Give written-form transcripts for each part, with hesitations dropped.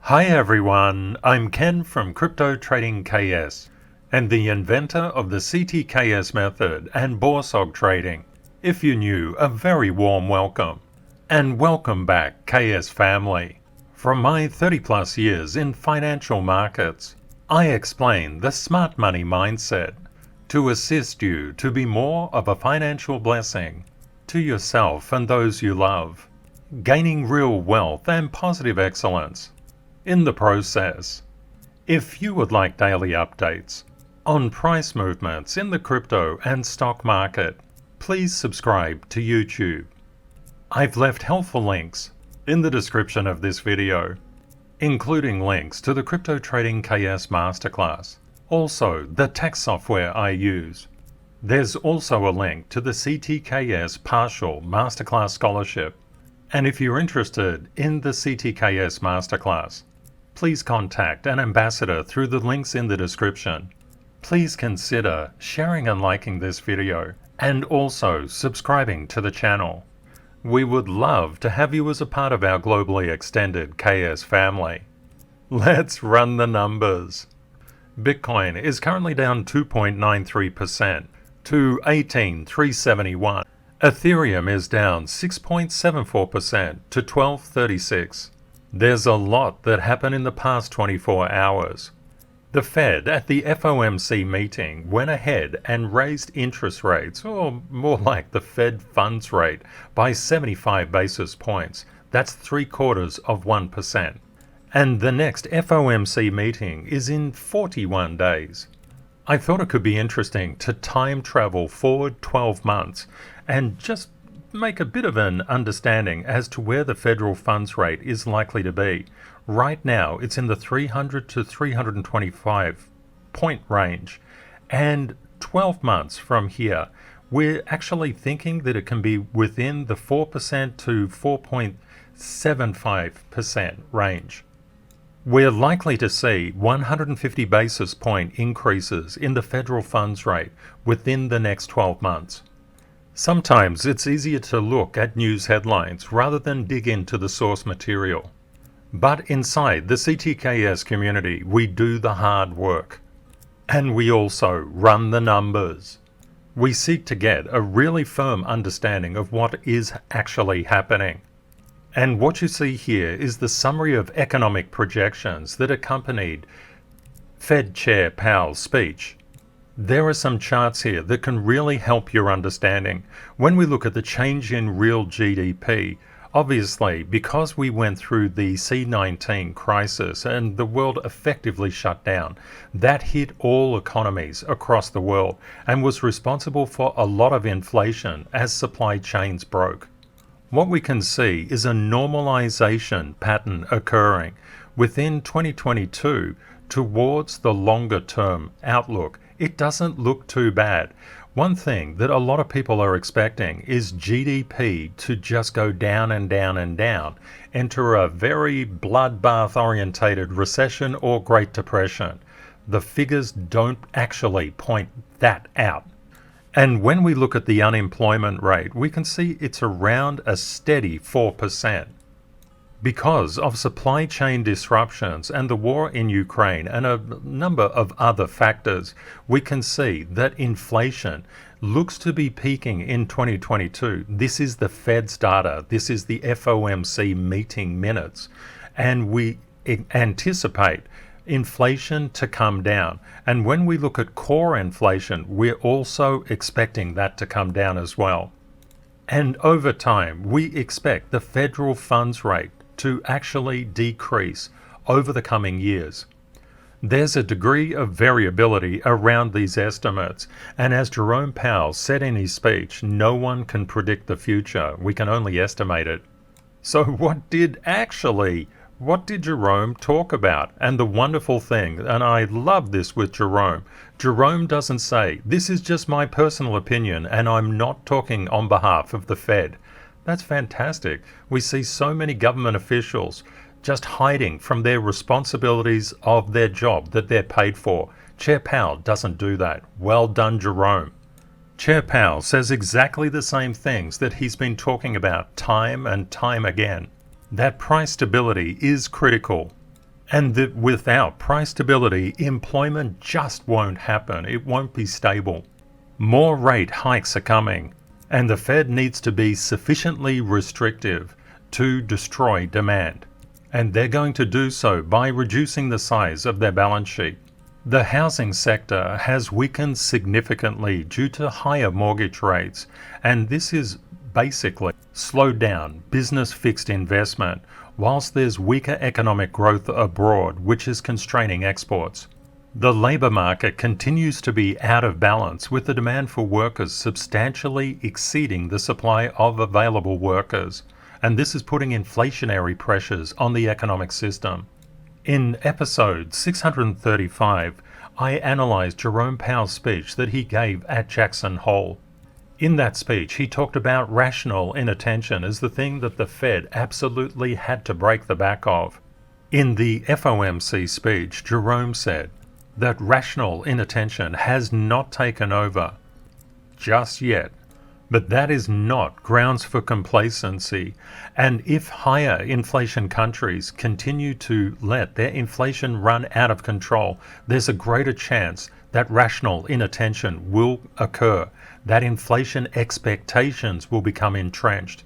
Hi everyone, I'm Ken from CryptoTradingKS and the inventor of the CTKS Method and BORSOG trading. If you're new, a very warm welcome. And welcome back, KS family. From my 30 plus years in financial markets, I explain the smart money mindset to assist you to be more of a financial blessing to yourself and those you love, gaining real wealth and positive excellence in the process. If you would like daily updates on price movements in the crypto and stock market, please subscribe to YouTube. I've left helpful links in the description of this video, including links to the CryptoTradingKS Masterclass, also the tax software I use. There's also a link to the CTKS Partial Masterclass Scholarship. And if you're interested in the CTKS Masterclass, please contact an ambassador through the links in the description. Please consider sharing and liking this video and also subscribing to the channel. We would love to have you as a part of our globally extended KS family. Let's run the numbers. Bitcoin is currently down 2.93% to 18,371. Ethereum is down 6.74% to 1236. There's a lot that happened in the past 24 hours. The Fed at the FOMC meeting went ahead and raised interest rates, or more like the Fed funds rate, by 75 basis points. That's 0.75%. And the next FOMC meeting is in 41 days. I thought it could be interesting to time travel forward 12 months and just make a bit of an understanding as to where the federal funds rate is likely to be. Right now, it's in the 300 to 325 point range. And 12 months from here, we're actually thinking that it can be within the 4% to 4.75% range. We're likely to see 150 basis point increases in the federal funds rate within the next 12 months. Sometimes it's easier to look at news headlines rather than dig into the source material. But inside the CTKS community, we do the hard work. And we also run the numbers. We seek to get a really firm understanding of what is actually happening. And what you see here is the summary of economic projections that accompanied Fed Chair Powell's speech. There are some charts here that can really help your understanding. When we look at the change in real GDP, obviously because we went through the C-19 crisis and the world effectively shut down, that hit all economies across the world and was responsible for a lot of inflation as supply chains broke. What we can see is a normalization pattern occurring within 2022 towards the longer term outlook. It doesn't look too bad. One thing that a lot of people are expecting is GDP to just go down and down and down, enter a very bloodbath orientated recession or Great Depression. The figures don't actually point that out. And when we look at the unemployment rate, we can see it's around a steady 4%. Because of supply chain disruptions and the war in Ukraine and a number of other factors, we can see that inflation looks to be peaking in 2022. This is the Fed's data. This is the FOMC meeting minutes. And we anticipate inflation to come down. And when we look at core inflation, we're also expecting that to come down as well. And over time, we expect the federal funds rate to actually decrease over the coming years. There's a degree of variability around these estimates, and as Jerome Powell said in his speech, no one can predict the future, we can only estimate it. So what did Jerome talk about? And the wonderful thing, and I love this with Jerome doesn't say, this is just my personal opinion and I'm not talking on behalf of the Fed. That's fantastic. We see so many government officials just hiding from their responsibilities of their job that they're paid for. Chair Powell doesn't do that. Well done, Jerome. Chair Powell says exactly the same things that he's been talking about time and time again. That price stability is critical. And that without price stability, employment just won't happen. It won't be stable. More rate hikes are coming, and the Fed needs to be sufficiently restrictive to destroy demand. And they're going to do so by reducing the size of their balance sheet. The housing sector has weakened significantly due to higher mortgage rates, and this is basically slowed down business fixed investment, whilst there's weaker economic growth abroad, which is constraining exports. The labour market continues to be out of balance, with the demand for workers substantially exceeding the supply of available workers, and this is putting inflationary pressures on the economic system. In episode 635, I analysed Jerome Powell's speech that he gave at Jackson Hole. In that speech, he talked about rational inattention as the thing that the Fed absolutely had to break the back of. In the FOMC speech, Jerome said that rational inattention has not taken over just yet, but that is not grounds for complacency, and if higher inflation countries continue to let their inflation run out of control, there's a greater chance that rational inattention will occur, that inflation expectations will become entrenched.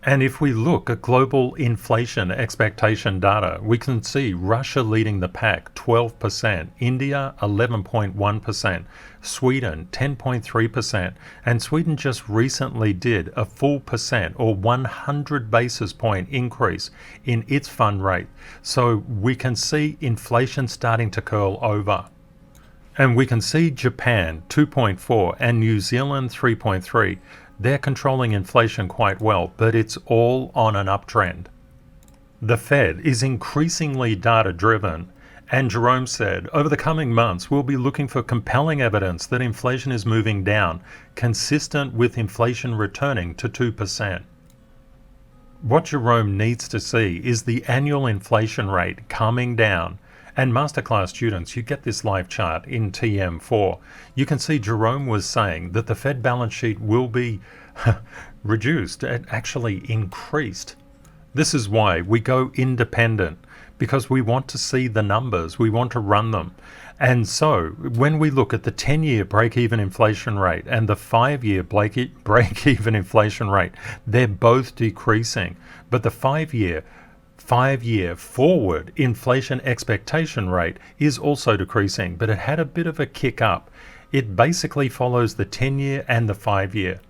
And if we look at global inflation expectation data, we can see Russia leading the pack 12%, India 11.1%, Sweden 10.3%, and Sweden just recently did a full percent or 100 basis point increase in its fund rate. So we can see inflation starting to curl over. And we can see Japan 2.4 and New Zealand 3.3. They're controlling inflation quite well, but it's all on an uptrend. The Fed is increasingly data-driven, and Jerome said, over the coming months, we'll be looking for compelling evidence that inflation is moving down, consistent with inflation returning to 2%. What Jerome needs to see is the annual inflation rate coming down. And Masterclass students, you get this live chart in TM4. You can see Jerome was saying that the Fed balance sheet will be reduced, actually increased. This is why we go independent, because we want to see the numbers, we want to run them. And so when we look at the 10-year break-even inflation rate and the 5-year break-even inflation rate, they're both decreasing. But the 5-year forward inflation expectation rate is also decreasing, but it had a bit of a kick up. It basically follows the 10-year and the 5-year.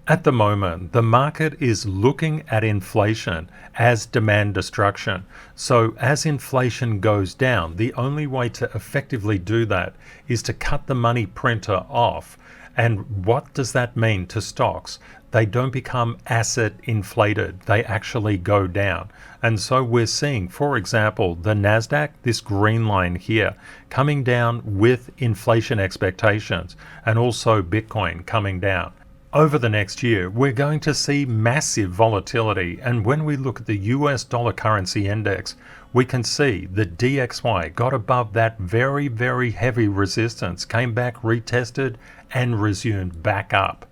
At the moment, the market is looking at inflation as demand destruction. So as inflation goes down, the only way to effectively do that is to cut the money printer off. And what does that mean to stocks? They don't become asset inflated, they actually go down. And so we're seeing, for example, the Nasdaq, this green line here, coming down with inflation expectations, and also Bitcoin coming down. Over the next year, we're going to see massive volatility, and when we look at the US dollar currency index, we can see the DXY got above that very, very heavy resistance, came back, retested, and resumed back up.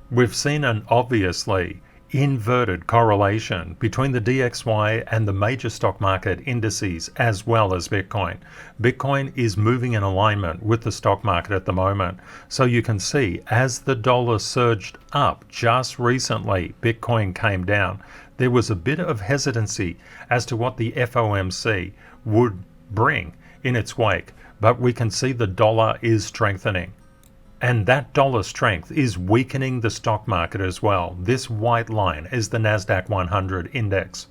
We've seen an obviously inverted correlation between the DXY and the major stock market indices as well as Bitcoin. Bitcoin is moving in alignment with the stock market at the moment. So you can see as the dollar surged up just recently, Bitcoin came down. There was a bit of hesitancy as to what the FOMC would bring in its wake, but we can see the dollar is strengthening. And that dollar strength is weakening the stock market as well. This white line is the Nasdaq 100 index.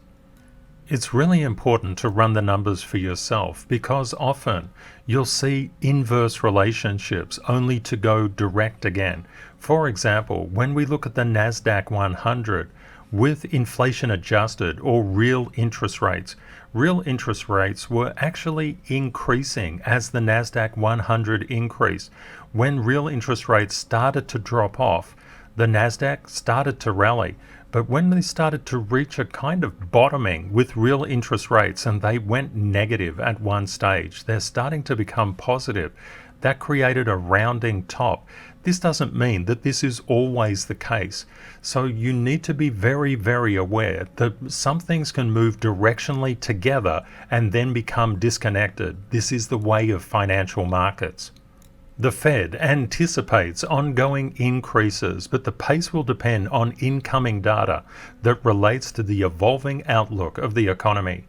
It's really important to run the numbers for yourself, because often you'll see inverse relationships only to go direct again. For example, when we look at the Nasdaq 100 with inflation adjusted or real interest rates were actually increasing as the Nasdaq 100 increased. When real interest rates started to drop off, The Nasdaq started to rally, but when they started to reach a kind of bottoming with real interest rates and they went negative at one stage, they're starting to become positive. That created a rounding top. This doesn't mean that this is always the case. So you need to be very, very aware that some things can move directionally together and then become disconnected. This is the way of financial markets. The Fed anticipates ongoing increases, but the pace will depend on incoming data that relates to the evolving outlook of the economy.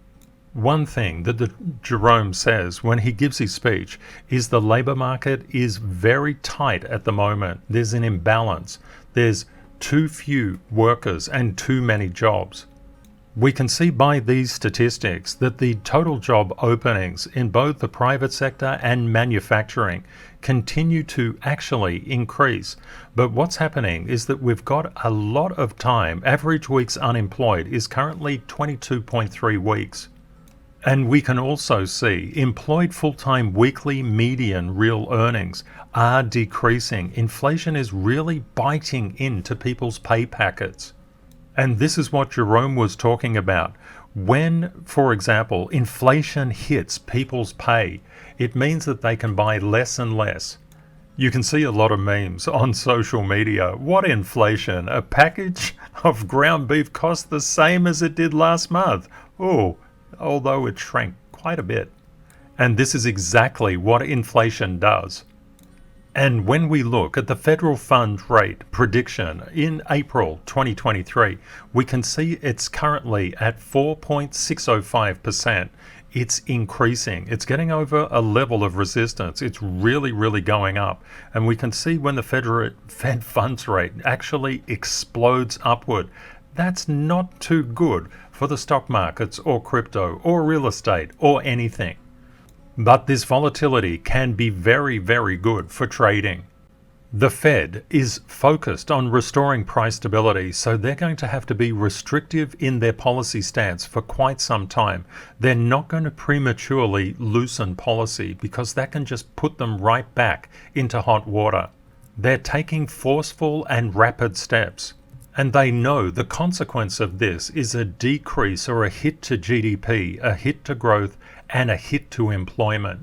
One thing that Jerome says when he gives his speech is the labor market is very tight at the moment. There's an imbalance. There's too few workers and too many jobs. We can see by these statistics that the total job openings in both the private sector and manufacturing continue to actually increase. But what's happening is that we've got a lot of time. Average weeks unemployed is currently 22.3 weeks. And we can also see employed full-time weekly median real earnings are decreasing. Inflation is really biting into people's pay packets. And this is what Jerome was talking about. When, for example, inflation hits people's pay, it means that they can buy less and less. You can see a lot of memes on social media. What inflation? A package of ground beef costs the same as it did last month. Oh, although it shrank quite a bit. And this is exactly what inflation does. And when we look at the federal funds rate prediction in April 2023, we can see it's currently at 4.605%. It's increasing. It's getting over a level of resistance. It's really, really going up. And we can see when the Fed funds rate actually explodes upward. That's not too good for the stock markets or crypto or real estate or anything. But this volatility can be very, very good for trading. The Fed is focused on restoring price stability, so they're going to have to be restrictive in their policy stance for quite some time. They're not going to prematurely loosen policy because that can just put them right back into hot water. They're taking forceful and rapid steps. And they know the consequence of this is a decrease or a hit to GDP, a hit to growth, and a hit to employment.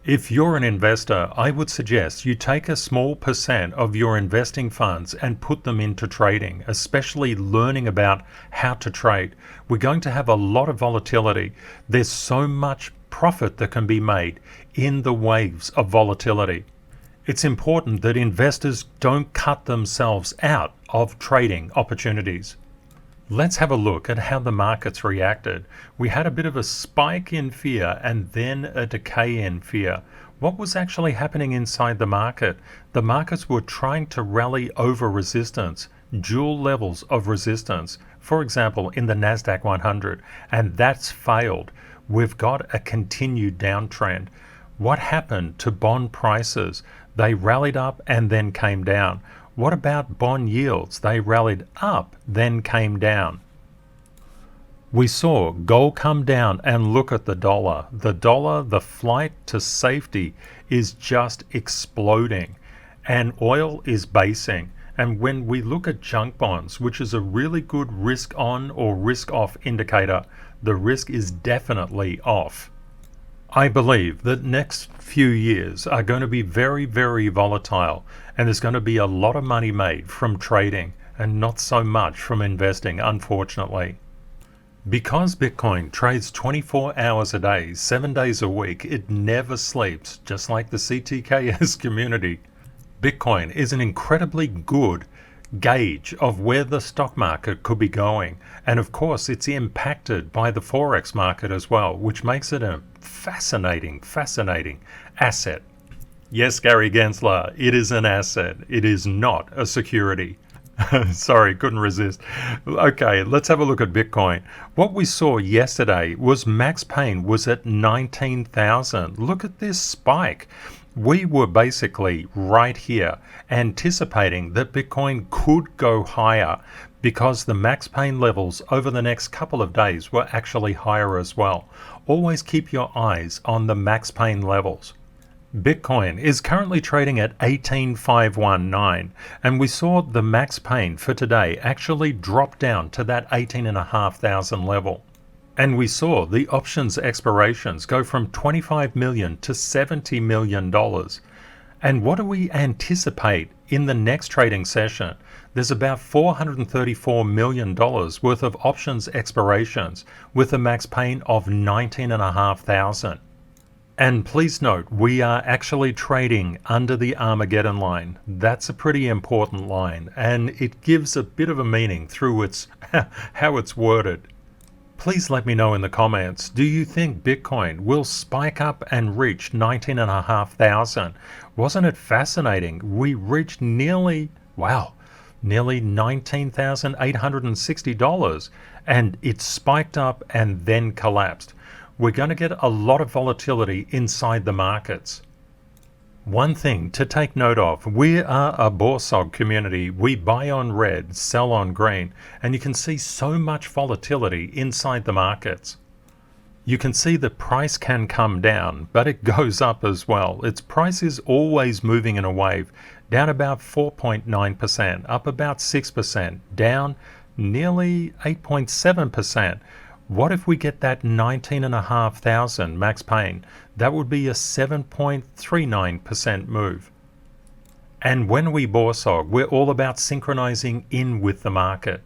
If you're an investor, I would suggest you take a small percent of your investing funds and put them into trading, especially learning about how to trade. We're going to have a lot of volatility. There's so much profit that can be made in the waves of volatility. It's important that investors don't cut themselves out of trading opportunities. Let's have a look at how the markets reacted. We had a bit of a spike in fear and then a decay in fear. What was actually happening inside the market? The markets were trying to rally over resistance, dual levels of resistance, for example in the Nasdaq 100, and that's failed. We've got a continued downtrend. What happened to bond prices? They rallied up and then came down. What about bond yields? They rallied up, then came down. We saw gold come down and look at the dollar. The dollar, the flight to safety is just exploding, and oil is basing. And when we look at junk bonds, which is a really good risk on or risk off indicator, the risk is definitely off. I believe that next few years are going to be very, very volatile, and there's going to be a lot of money made from trading and not so much from investing, unfortunately. Because Bitcoin trades 24 hours a day, 7 days a week, it never sleeps, just like the CTKS community. Bitcoin is an incredibly good gauge of where the stock market could be going, and of course it's impacted by the forex market as well, which makes it a fascinating asset. Yes, Gary Gensler, it is an asset. It is not a security. Sorry, couldn't resist. Okay, let's have a look at Bitcoin. What we saw yesterday was max pain was at 19,000. Look at this spike. We were basically right here anticipating that Bitcoin could go higher because the max pain levels over the next couple of days were actually higher as well. Always keep your eyes on the max pain levels. Bitcoin is currently trading at 18,519, and we saw the max pain for today actually drop down to that 18,500 level. And we saw the options expirations go from $25 million to $70 million. And what do we anticipate in the next trading session? There's about $434 million worth of options expirations with a max pain of 19,500. And please note, we are actually trading under the Armageddon line. That's a pretty important line, and it gives a bit of a meaning through its how it's worded. Please let me know in the comments, do you think Bitcoin will spike up and reach 19,500? Wasn't it fascinating? We reached nearly $19,860, and it spiked up and then collapsed. We're going to get a lot of volatility inside the markets. One thing to take note of, we are a BORSOG community. We buy on red, sell on green, and you can see so much volatility inside the markets. You can see the price can come down, but it goes up as well. Its price is always moving in a wave, down about 4.9%, up about 6%, down nearly 8.7%. What if we get that 19,500 max pain? That would be a 7.39% move. And when we BORSOG, we're all about synchronizing in with the market.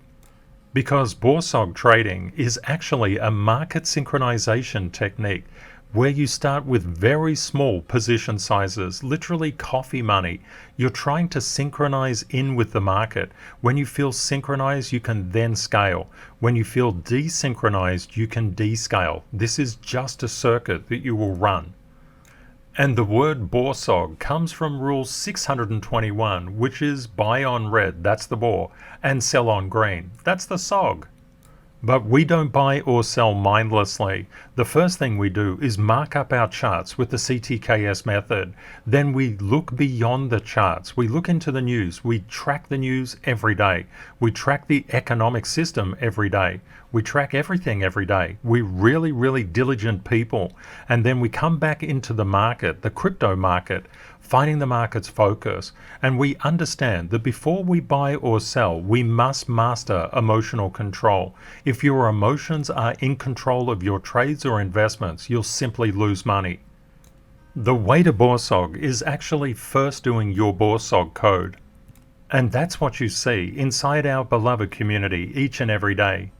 Because BORSOG trading is actually a market synchronization technique where you start with very small position sizes, literally coffee money. You're trying to synchronize in with the market. When you feel synchronized, you can then scale. When you feel desynchronized, you can descale. This is just a circuit that you will run. And the word BORSOG comes from rule 621, which is buy on red, that's the BOR, and sell on green, that's the SOG. But we don't buy or sell mindlessly. The first thing we do is mark up our charts with the CTKS method. Then we look beyond the charts. We look into the news. We track the news every day. We track the economic system every day. We track everything every day. We're really, really diligent people. And then we come back into the market, the crypto market, finding the market's focus, and we understand that before we buy or sell, we must master emotional control. If your emotions are in control of your trades or investments, you'll simply lose money. The way to BORSOG is actually first doing your BORSOG code. And that's what you see inside our beloved community each and every day.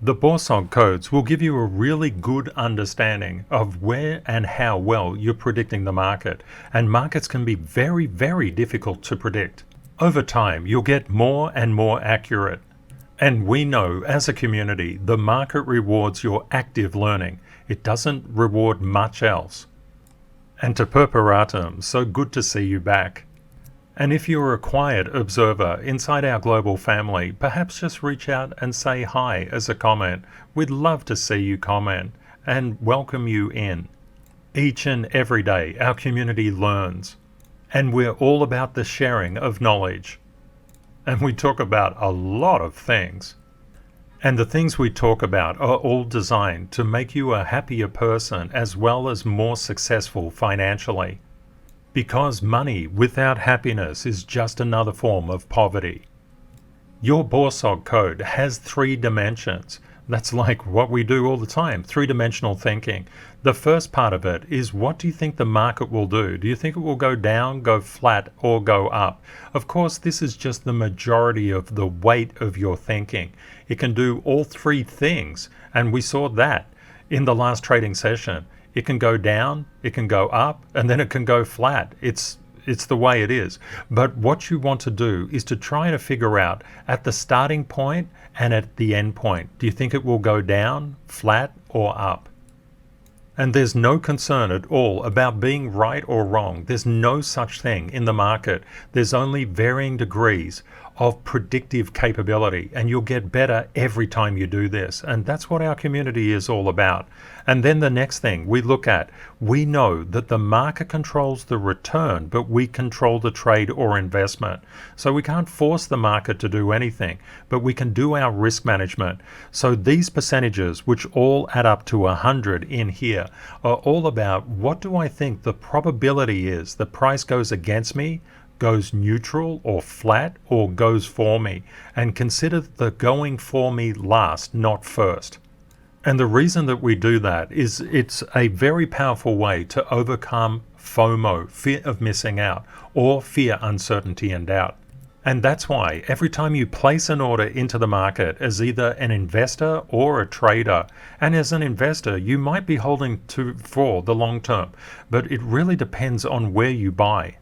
The BORSOG codes will give you a really good understanding of where and how well you're predicting the market, and markets can be very, very difficult to predict. Over time, you'll get more and more accurate. And we know as a community, the market rewards your active learning. It doesn't reward much else. And to perperatum, so good to see you back. And if you're a quiet observer inside our global family, perhaps just reach out and say hi as a comment. We'd love to see you comment and welcome you in. Each and every day, our community learns, and we're all about the sharing of knowledge. And we talk about a lot of things. And the things we talk about are all designed to make you a happier person as well as more successful financially. Because money without happiness is just another form of poverty. Your BORSOG code has 3 dimensions. That's like what we do all the time, 3-dimensional thinking. The first part of it is, what do you think the market will do? Do you think it will go down, go flat, or go up? Of course, this is just the majority of the weight of your thinking. It can do all 3 things, and we saw that in the last trading session. It can go down, it can go up, and then it can go flat. It's the way it is. But what you want to do is to try to figure out at the starting point and at the end point, do you think it will go down, flat, or up? And there's no concern at all about being right or wrong. There's no such thing in the market. There's only varying degrees of predictive capability, and you'll get better every time you do this. And that's what our community is all about. And then the next thing we look at, we know that the market controls the return, but we control the trade or investment. So we can't force the market to do anything, but we can do our risk management. So these percentages, which all add up to 100 in here, are all about what do I think the probability is the price goes against me, goes neutral or flat, or goes for me, and consider the going for me last, not first. And the reason that we do that is it's a very powerful way to overcome FOMO, fear of missing out, or fear, uncertainty, and doubt. And that's why every time you place an order into the market as either an investor or a trader, and as an investor you might be holding for the long term, but it really depends on where you buy.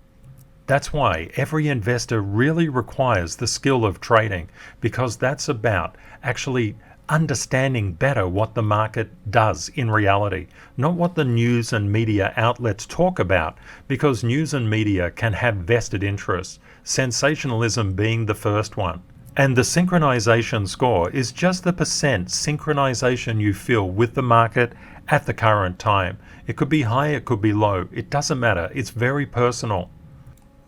That's why every investor really requires the skill of trading, because that's about actually understanding better what the market does in reality, not what the news and media outlets talk about, because news and media can have vested interests, sensationalism being the first one. And the synchronization score is just the percent synchronization you feel with the market at the current time. It could be high, it could be low, it doesn't matter, it's very personal.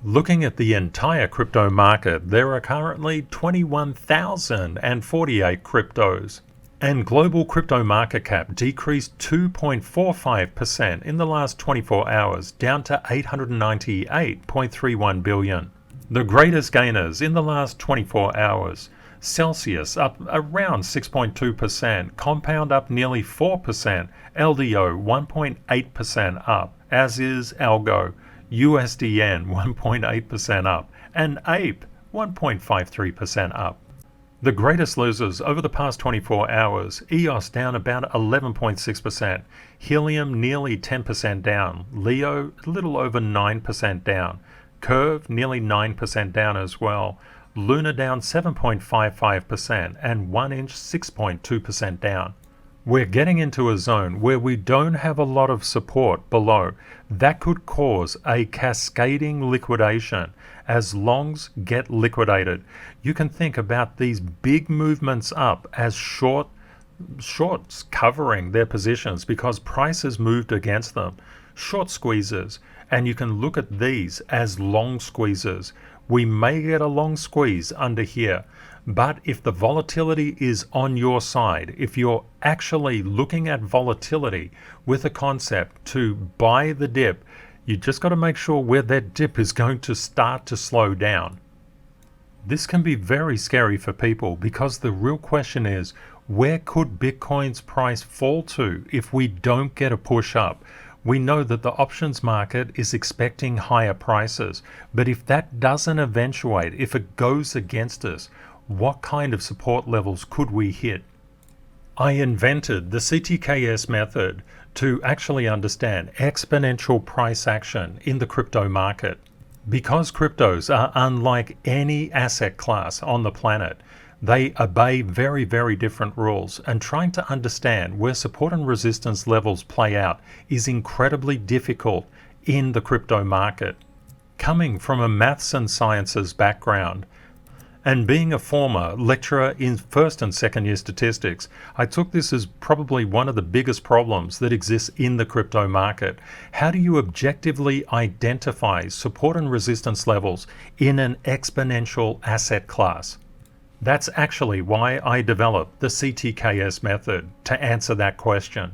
Looking at the entire crypto market, there are currently 21,048 cryptos, and global crypto market cap decreased 2.45% in the last 24 hours, down to 898.31 billion. The greatest gainers in the last 24 hours: Celsius up around 6.2%, Compound up nearly 4%, LDO 1.8% up, as is Algo, USDN 1.8% up, and APE 1.53% up. The greatest losers over the past 24 hours: EOS down about 11.6%, Helium nearly 10% down, Leo a little over 9% down, Curve nearly 9% down as well, Luna down 7.55%, and 1inch 6.2% down. We're getting into a zone where we don't have a lot of support below. That could cause a cascading liquidation as longs get liquidated. You can think about these big movements up as shorts covering their positions because price has moved against them. Short squeezes, and you can look at these as long squeezes. We may get a long squeeze under here, but if the volatility is on your side, if you're actually looking at volatility with a concept to buy the dip, you just got to make sure where that dip is going to start to slow down. This can be very scary for people because the real question is, where could Bitcoin's price fall to if we don't get a push up? We know that the options market is expecting higher prices, but if that doesn't eventuate, if it goes against us, what kind of support levels could we hit? I invented the CTKS method to actually understand exponential price action in the crypto market. Because cryptos are unlike any asset class on the planet, they obey very, very different rules, and trying to understand where support and resistance levels play out is incredibly difficult in the crypto market. Coming from a maths and sciences background, and being a former lecturer in first and second year statistics, I took this as probably one of the biggest problems that exists in the crypto market. How do you objectively identify support and resistance levels in an exponential asset class? That's actually why I developed the CTKS method, to answer that question.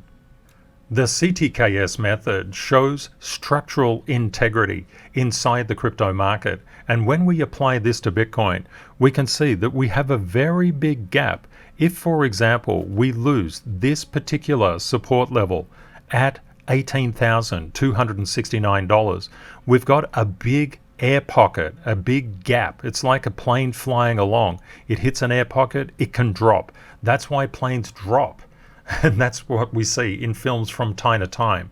The CTKS method shows structural integrity inside the crypto market, and when we apply this to Bitcoin, we can see that we have a very big gap. If, for example, we lose this particular support level at $18,269, we've got a big air pocket, a big gap. It's like a plane flying along. It hits an air pocket, it can drop. That's why planes drop. And that's what we see in films from time to time.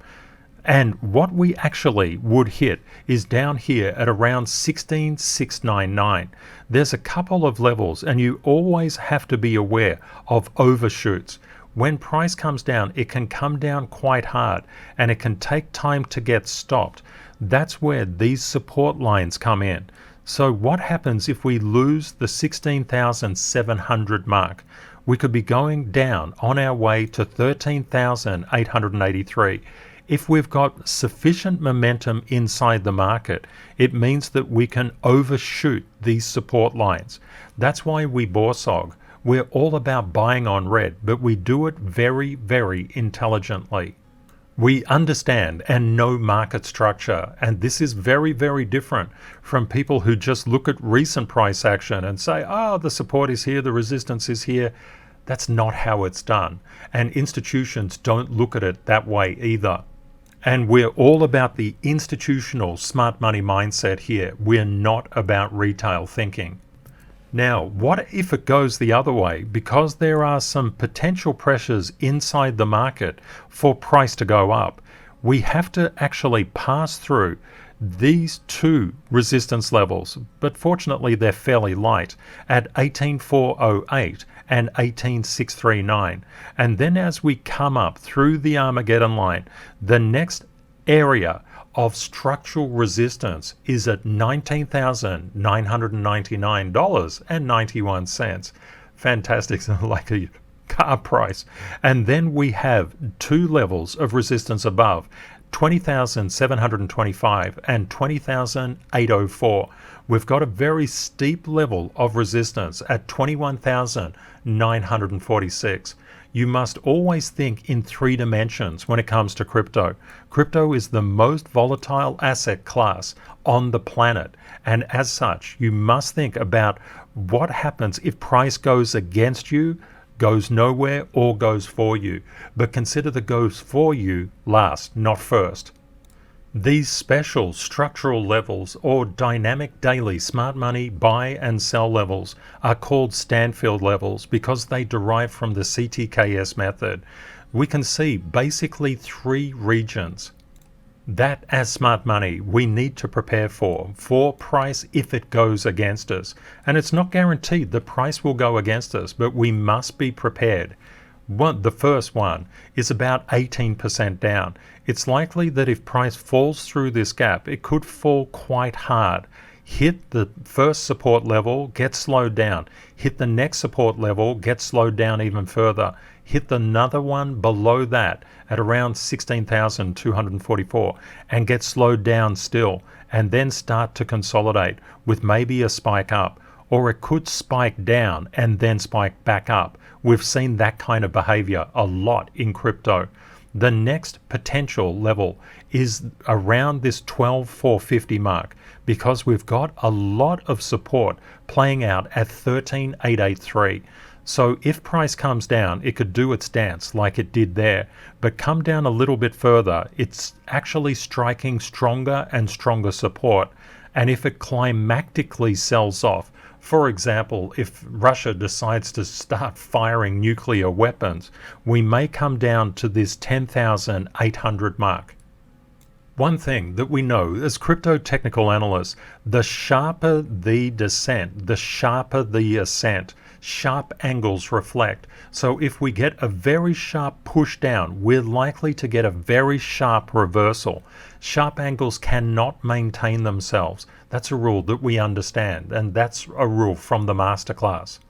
And what we actually would hit is down here at around 16,699. There's a couple of levels, and you always have to be aware of overshoots. When price comes down, it can come down quite hard, and it can take time to get stopped. That's where these support lines come in. So what happens if we lose the 16,700 mark? We could be going down on our way to 13,883. If we've got sufficient momentum inside the market, it means that we can overshoot these support lines. That's why we BORSOG. We're all about buying on red, but we do it very, very intelligently. We understand and know market structure, and this is very, very different from people who just look at recent price action and say, oh, the support is here, the resistance is here. That's not how it's done, and institutions don't look at it that way either. And we're all about the institutional smart money mindset here. We're not about retail thinking. Now, what if it goes the other way? Because there are some potential pressures inside the market for price to go up, we have to actually pass through these two resistance levels, but fortunately they're fairly light, at 18,408 and 18,639. And then as we come up through the Armageddon line, the next area of structural resistance is at $19,999.91. Fantastic, like a car price. And then we have two levels of resistance above, 20,725 and 20,804. We've got a very steep level of resistance at 21,946. You must always think in three dimensions when it comes to crypto. Crypto is the most volatile asset class on the planet, and as such, you must think about what happens if price goes against you, goes nowhere, or goes for you. But consider the goes for you last, not first. These special structural levels or dynamic daily smart money buy and sell levels are called Stanfield levels because they derive from the CTKS method. We can see basically three regions that as smart money we need to prepare for price if it goes against us. And it's not guaranteed the price will go against us, but we must be prepared. The first one is about 18% down. It's likely that if price falls through this gap, it could fall quite hard. Hit the first support level, get slowed down. Hit the next support level, get slowed down even further. Hit another one below that at around 16,244 and get slowed down still, and then start to consolidate with maybe a spike up. Or it could spike down and then spike back up. We've seen that kind of behavior a lot in crypto. The next potential level is around this 12,450 mark because we've got a lot of support playing out at 13,883. So if price comes down, it could do its dance like it did there, but come down a little bit further, it's actually striking stronger and stronger support. And if it climactically sells off, for example, if Russia decides to start firing nuclear weapons, we may come down to this 10,800 mark. One thing that we know as crypto technical analysts, the sharper the descent, the sharper the ascent. Sharp angles reflect. So if we get a very sharp push down, we're likely to get a very sharp reversal. Sharp angles cannot maintain themselves. That's a rule that we understand, and that's a rule from the masterclass.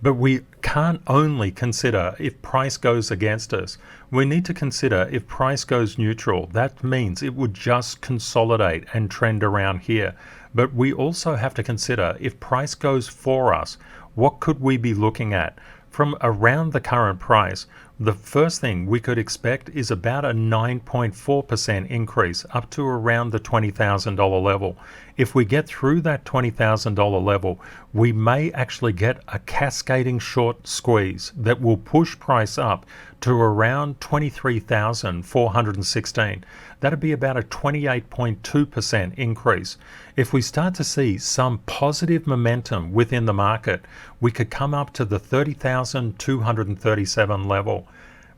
But we can't only consider if price goes against us. We need to consider if price goes neutral. That means it would just consolidate and trend around here. But we also have to consider if price goes for us, what could we be looking at? From around the current price, the first thing we could expect is about a 9.4% increase up to around the $20,000 level. If we get through that $20,000 level, we may actually get a cascading short squeeze that will push price up to around 23,416. That'd be about a 28.2% increase. If we start to see some positive momentum within the market, we could come up to the 30,237 level.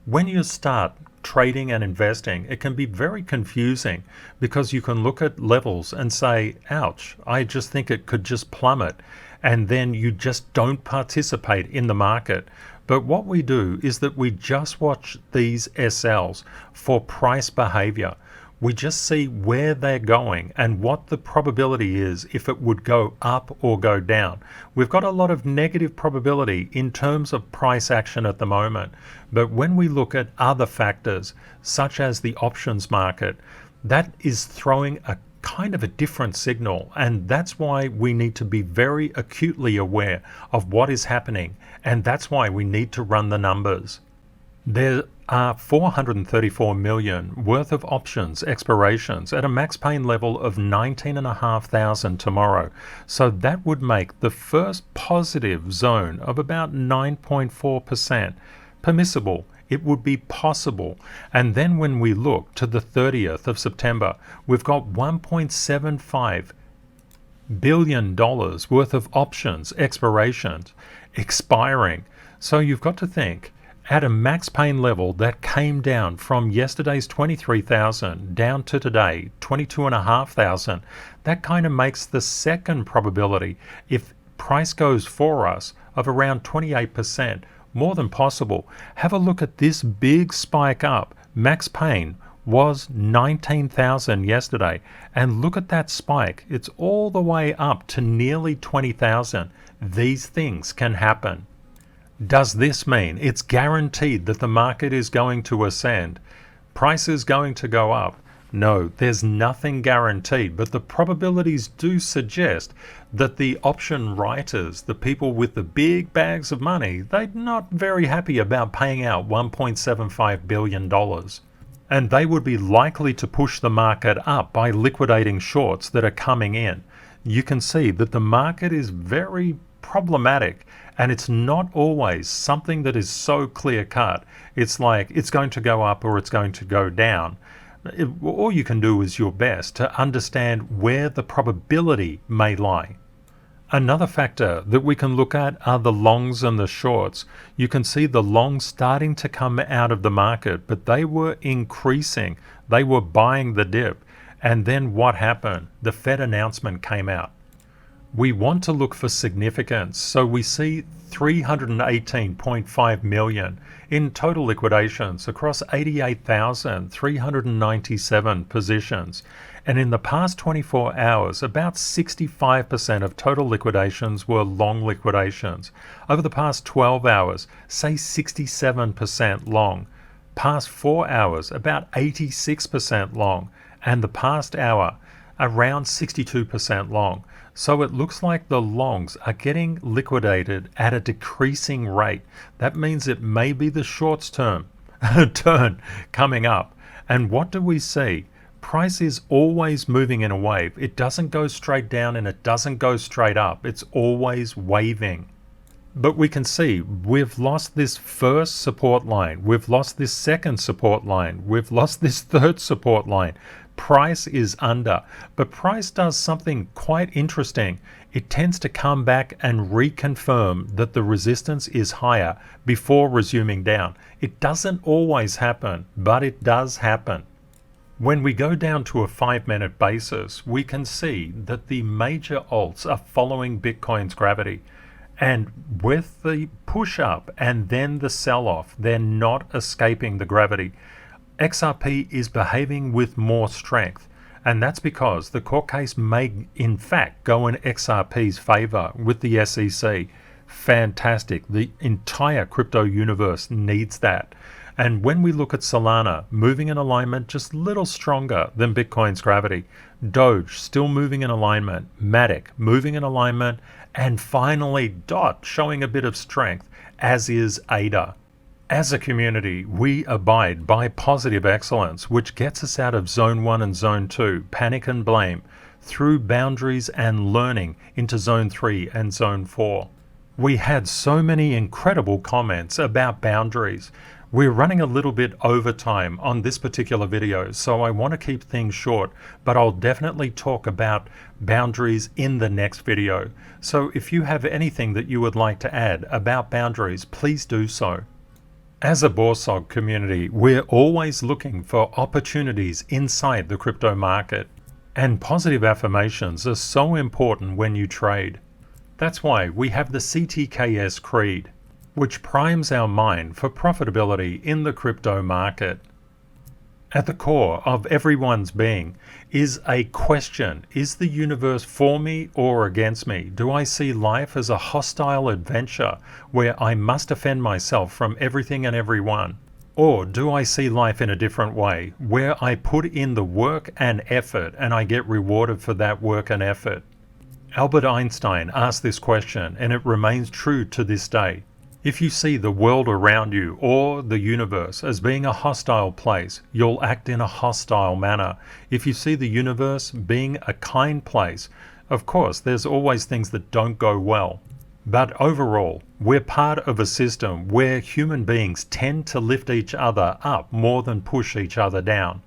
When you start trading and investing, it can be very confusing because you can look at levels and say, ouch, I just think it could just plummet, and then you just don't participate in the market. But what we do is that we just watch these SLs for price behavior. We just see where they're going and what the probability is if it would go up or go down. We've got a lot of negative probability in terms of price action at the moment, but when we look at other factors such as the options market, that is throwing a kind of a different signal, and that's why we need to be very acutely aware of what is happening, and that's why we need to run the numbers. There are 434 million worth of options expirations at a max pain level of 19,500 tomorrow. So that would make the first positive zone of about 9.4% permissible. It would be possible. And then when we look to the 30th of September, we've got $1.75 billion worth of options expirations expiring. So you've got to think, at a max pain level that came down from yesterday's 23,000 down to today 22,500, that kind of makes the second probability, if price goes for us, of around 28%, more than possible. Have a look at this big spike up. Max pain was 19,000 yesterday, and look at that spike. It's all the way up to nearly 20,000. These things can happen. Does this mean it's guaranteed that the market is going to ascend? Price is going to go up? No, there's nothing guaranteed, but the probabilities do suggest that the option writers, the people with the big bags of money, they're not very happy about paying out $1.75 billion. And they would be likely to push the market up by liquidating shorts that are coming in. You can see that the market is very problematic, and it's not always something that is so clear cut. It's like it's going to go up or it's going to go down. All you can do is your best to understand where the probability may lie. Another factor that we can look at are the longs and the shorts. You can see the longs starting to come out of the market, but they were increasing. They were buying the dip. And then what happened? The Fed announcement came out. We want to look for significance, so we see 318.5 million in total liquidations across 88,397 positions. And in the past 24 hours, about 65% of total liquidations were long liquidations. Over the past 12 hours, say 67% long. Past 4 hours, about 86% long. And the past hour, around 62% long. So it looks like the longs are getting liquidated at a decreasing rate. That means it may be the shorts turn coming up. And what do we see? Price is always moving in a wave. It doesn't go straight down and it doesn't go straight up. It's always waving. But we can see we've lost this first support line. We've lost this second support line. We've lost this third support line. Price is under, but price does something quite interesting. It tends to come back and reconfirm that the resistance is higher before resuming down. It doesn't always happen, but it does happen. When we go down to a 5-minute basis, we can see that the major alts are following Bitcoin's gravity. And with the push up and then the sell off, they're not escaping the gravity. XRP is behaving with more strength, and that's because the court case may in fact go in XRP's favor with the SEC. Fantastic. The entire crypto universe needs that. And when we look at Solana moving in alignment just a little stronger than Bitcoin's gravity, Doge still moving in alignment, Matic moving in alignment, and finally DOT showing a bit of strength, as is ADA. As a community, we abide by positive excellence, which gets us out of Zone 1 and Zone 2, panic and blame, through boundaries and learning into Zone 3 and Zone 4. We had so many incredible comments about boundaries. We're running a little bit over time on this particular video, so I want to keep things short, but I'll definitely talk about boundaries in the next video. So if you have anything that you would like to add about boundaries, please do so. As a BORSOG community, we're always looking for opportunities inside the crypto market, and positive affirmations are so important when you trade. That's why we have the CTKS Creed, which primes our mind for profitability in the crypto market. At the core of everyone's being is a question. Is the universe for me or against me? Do I see life as a hostile adventure where I must defend myself from everything and everyone? Or do I see life in a different way, where I put in the work and effort and I get rewarded for that work and effort? Albert Einstein asked this question, and it remains true to this day. If you see the world around you or the universe as being a hostile place, you'll act in a hostile manner. If you see the universe being a kind place, of course, there's always things that don't go well. But overall, we're part of a system where human beings tend to lift each other up more than push each other down.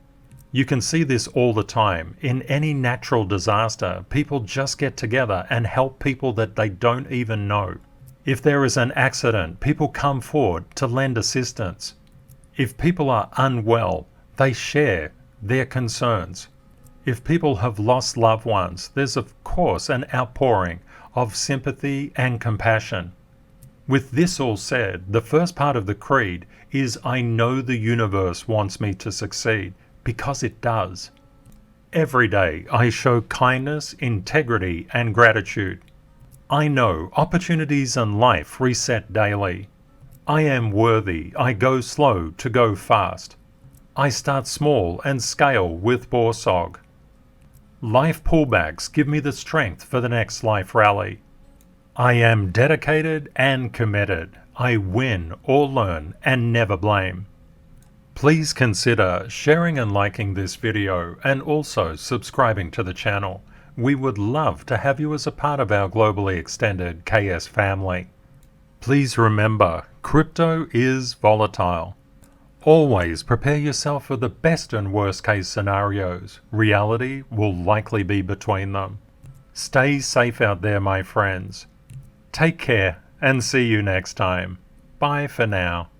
You can see this all the time. In any natural disaster, people just get together and help people that they don't even know. If there is an accident, people come forward to lend assistance. If people are unwell, they share their concerns. If people have lost loved ones, there's of course an outpouring of sympathy and compassion. With this all said, the first part of the creed is I know the universe wants me to succeed, because it does. Every day I show kindness, integrity, and gratitude. I know opportunities in life reset daily. I am worthy. I go slow to go fast. I start small and scale with BORSOG. Life pullbacks give me the strength for the next life rally. I am dedicated and committed. I win or learn and never blame. Please consider sharing and liking this video and also subscribing to the channel. We would love to have you as a part of our globally extended KS family. Please remember, crypto is volatile. Always prepare yourself for the best and worst case scenarios. Reality will likely be between them. Stay safe out there, my friends. Take care and see you next time. Bye for now.